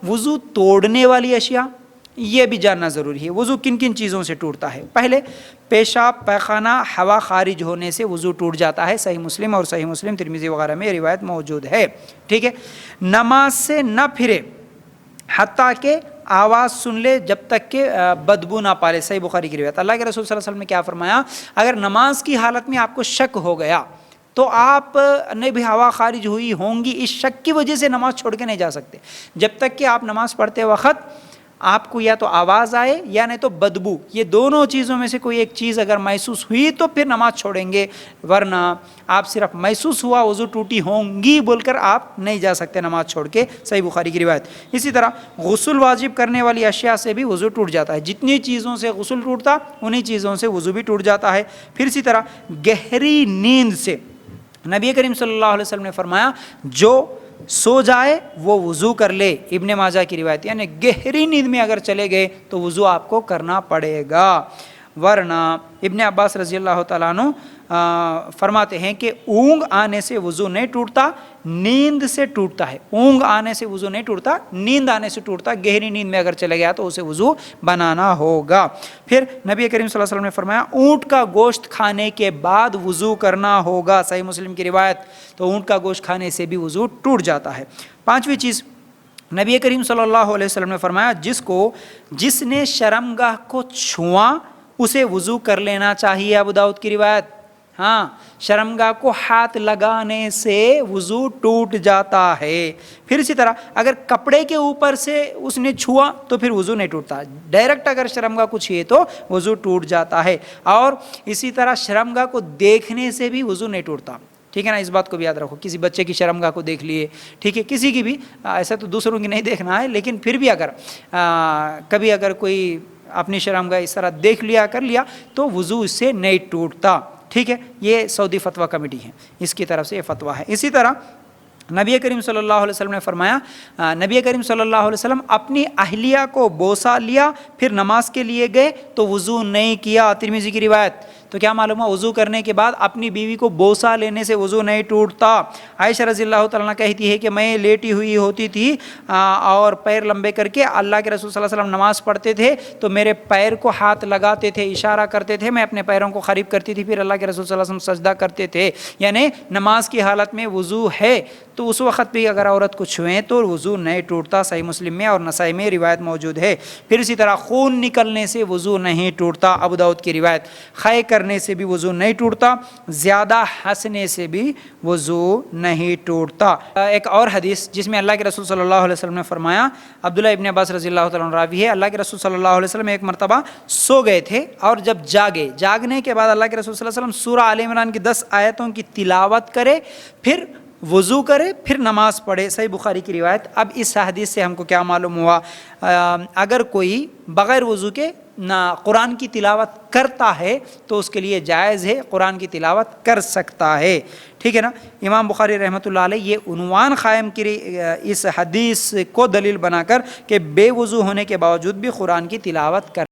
وضو توڑنے والی اشیاء یہ بھی جاننا ضروری ہے۔ وضو کن کن چیزوں سے ٹوٹتا ہے؟ پہلے پیشاب پیخانہ ہوا خارج ہونے سے وضو ٹوٹ جاتا ہے، صحیح مسلم اور صحیح مسلم ترمذی وغیرہ میں روایت موجود ہے، ٹھیک ہے۔ نماز سے نہ پھرے حتیٰ کہ آواز سن لے جب تک کہ بدبو نہ پالے، صحیح بخاری کی روایت۔ اللہ کے رسول صلی اللہ علیہ وسلم نے کیا فرمایا؟ اگر نماز کی حالت میں آپ کو شک ہو گیا تو آپ نے بھی ہوا خارج ہوئی ہوں گی، اس شک کی وجہ سے نماز چھوڑ کے نہیں جا سکتے جب تک کہ آپ نماز پڑھتے وقت آپ کو یا تو آواز آئے یا نہیں تو بدبو، یہ دونوں چیزوں میں سے کوئی ایک چیز اگر محسوس ہوئی تو پھر نماز چھوڑیں گے، ورنہ آپ صرف محسوس ہوا وضو ٹوٹی ہوں گی بول کر آپ نہیں جا سکتے نماز چھوڑ کے، صحیح بخاری کی روایت۔ اسی طرح غسل واجب کرنے والی اشیاء سے بھی وضو ٹوٹ جاتا ہے، جتنی چیزوں سے غسل ٹوٹتا انہی چیزوں سے وضو بھی ٹوٹ جاتا ہے۔ پھر اسی طرح گہری نیند سے نبی کریم صلی اللہ علیہ وسلم نے فرمایا جو سو جائے وہ وضو کر لے، ابن ماجہ کی روایت، یعنی گہری نیند میں اگر چلے گئے تو وضو آپ کو کرنا پڑے گا، ورنہ ابن عباس رضی اللہ تعالیٰ عنہ فرماتے ہیں کہ اونگ آنے سے وضو نہیں ٹوٹتا، نیند سے ٹوٹتا ہے۔ اونگ آنے سے وضو نہیں ٹوٹتا، نیند آنے سے ٹوٹتا، گہری نیند میں اگر چلے گیا تو اسے وضو بنانا ہوگا۔ پھر نبی کریم صلی اللہ علیہ وسلم نے فرمایا اونٹ کا گوشت کھانے کے بعد وضو کرنا ہوگا، صحیح مسلم کی روایت۔ تو اونٹ کا گوشت کھانے سے بھی وضو ٹوٹ جاتا ہے۔ پانچویں چیز نبی کریم صلی اللہ علیہ وسلم نے فرمایا جس نے شرمگاہ کو چھواں اسے وضو کر لینا چاہیے، ابو داؤد کی روایت۔ ہاں، شرمگاہ کو ہاتھ لگانے سے وضو ٹوٹ جاتا ہے۔ پھر اسی طرح اگر کپڑے کے اوپر سے اس نے چھوا تو پھر وضو نہیں ٹوٹتا، ڈائریکٹ اگر شرمگاہ کو چھوئے تو وضو ٹوٹ جاتا ہے۔ اور اسی طرح شرمگاہ کو دیکھنے سے بھی وضو نہیں ٹوٹتا، ٹھیک ہے نا، اس بات کو بھی یاد رکھو۔ کسی بچے کی شرمگاہ کو دیکھ لیے، ٹھیک ہے، کسی کی بھی، ایسا تو دوسروں کی نہیں دیکھنا ہے، لیکن پھر بھی اگر کبھی اگر کوئی اپنی شرمگاہ اس طرح دیکھ لیا کر لیا تو وضو اس سے نہیں ٹوٹتا، ٹھیک ہے۔ یہ سعودی فتویٰ کمیٹی ہے، اس کی طرف سے یہ فتویٰ ہے۔ اسی طرح نبی کریم صلی اللہ علیہ وسلم نے فرمایا، نبی کریم صلی اللہ علیہ وسلم اپنی اہلیہ کو بوسہ لیا پھر نماز کے لیے گئے تو وضو نہیں کیا، ترمذی کی روایت۔ تو کیا معلوم ہے وضو کرنے کے بعد اپنی بیوی کو بوسہ لینے سے وضو نہیں ٹوٹتا۔ عائشہ رضی اللہ تعالیٰ عنہ کہتی ہے کہ میں لیٹی ہوئی ہوتی تھی اور پیر لمبے کر کے اللہ کے رسول صلی اللہ علیہ وسلم نماز پڑھتے تھے تو میرے پیر کو ہاتھ لگاتے تھے، اشارہ کرتے تھے، میں اپنے پیروں کو قریب کرتی تھی، پھر اللہ کے رسول صلی اللہ علیہ وسلم سجدہ کرتے تھے۔ یعنی نماز کی حالت میں وضو ہے تو اس وقت بھی اگر عورت کو چھوئیں تو وضو نہیں ٹوٹتا، صحیح مسلم میں اور نسائی میں روایت موجود ہے۔ پھر اسی طرح خون نکلنے سے وضو نہیں ٹوٹتا، ابو داؤد کی روایت۔ خے کرنے سے بھی وضو نہیں ٹوٹتا، زیادہ ہنسنے سے بھی وضو نہیں ٹوٹتا۔ ایک اور حدیث جس میں اللہ کے رسول صلی اللہ علیہ وسلم نے فرمایا، عبداللہ ابن عباس رضی اللہ تعالیٰ عنہ راوی ہے، اللہ کے رسول صلی اللہ علیہ وسلم ایک مرتبہ سو گئے تھے اور جب جاگنے کے بعد اللہ کے رسول صلی اللہ علیہ وسلم سورہ آل عمران کی 10 آیتوں کی تلاوت کرے، پھر وضو کرے، پھر نماز پڑھے، صحیح بخاری کی روایت۔ اب اس حدیث سے ہم کو کیا معلوم ہوا؟ اگر کوئی بغیر وضو کے نہ قرآن کی تلاوت کرتا ہے تو اس کے لیے جائز ہے، قرآن کی تلاوت کر سکتا ہے، ٹھیک ہے نا۔ امام بخاری رحمۃ اللہ علیہ یہ عنوان قائم کی اس حدیث کو دلیل بنا کر کہ بے وضو ہونے کے باوجود بھی قرآن کی تلاوت کر